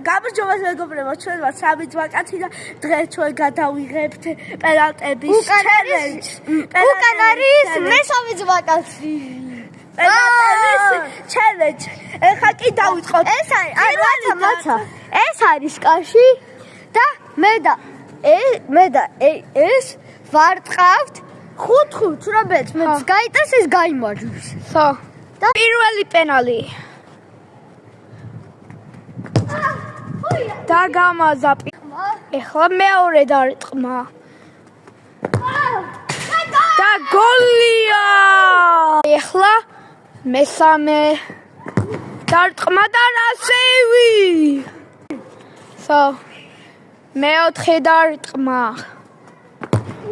გამარჯობა მეგობრებო, ჩვენ ვართ სამი ძვაკაცი და დღეს ჩვენ გადავიღებთ პენალტების ჩელენჯს. უკან არის მესამე ძვაკაცი. პენალტების ჩელენჯი. ეხლა კი დავიწყოთ. ეს არის კაში და მე და ეს ვარტყავთ 5-5, რომელიც მეც გაიტანს ეს გაიმარჯვებს. ხო. და პირველი პენალი. და გამაზა. ეხლა მეორე დარტყმა. და გოლია! ეხლა მესამე დარტყმა და რასევი! ხო. მეოთხე დარტყმა.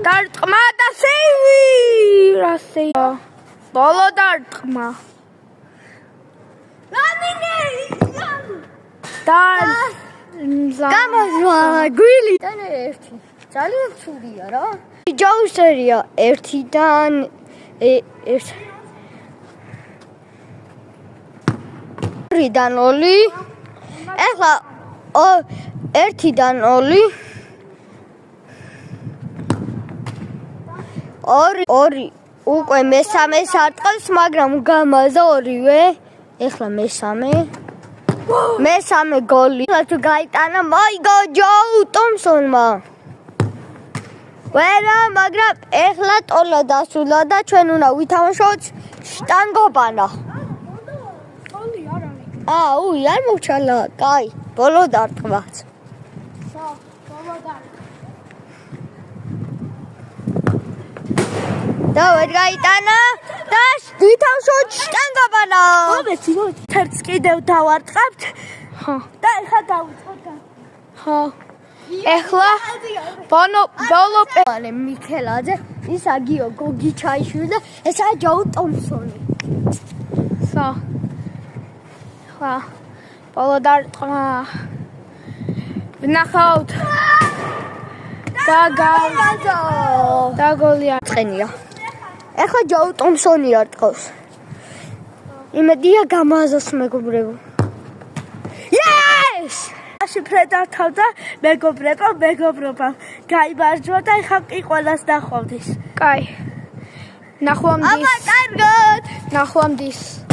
დარტყმა და სევი! რასევი! ბოლო დარტყმა. და გამარჯვა გვილი და ერთი ძალიან ცუდია რა ჯაუსერია 1-დან 1 2-დან 2 ეხლა 1-დან 2 2 უკვე მესამეს არტყავს მაგრამ გამაზა ორივე ეხლა მესამე გოლი თუ გაიტანა მაიგო ჯოუ ტომსონმა ვერა მაგრამ ეხლა ტოლა დასულა და ჩვენ უნდა ვითამაშოთ შტანგობანა არ მოვჩალა კაი ბოლო დარტყმაც და ვერ გაიტანა და ვითამაშოთ შტანგობანა მომეცი თერც კიდევ დავარტყავთ და ეხლა დავიწყოთ ეხლა ბოლო პენალი მიქელაძე ის აგიო გოგი ჩაიშვილი და ესაა ჯოუ ტომსონი ხო ბოლო დარტყმა ვნახავთ და გოლია წენია ეხლა ჯოუ ტომსონი არტყავს იმედია გამაზოს მეგობრებო შიფრედართავ და მეგობრობა გაიმარჯვა და ეხლა კი ყველას ნახვამდის. კაი. ნახვამდის. აბა კარგად. ნახვამდის.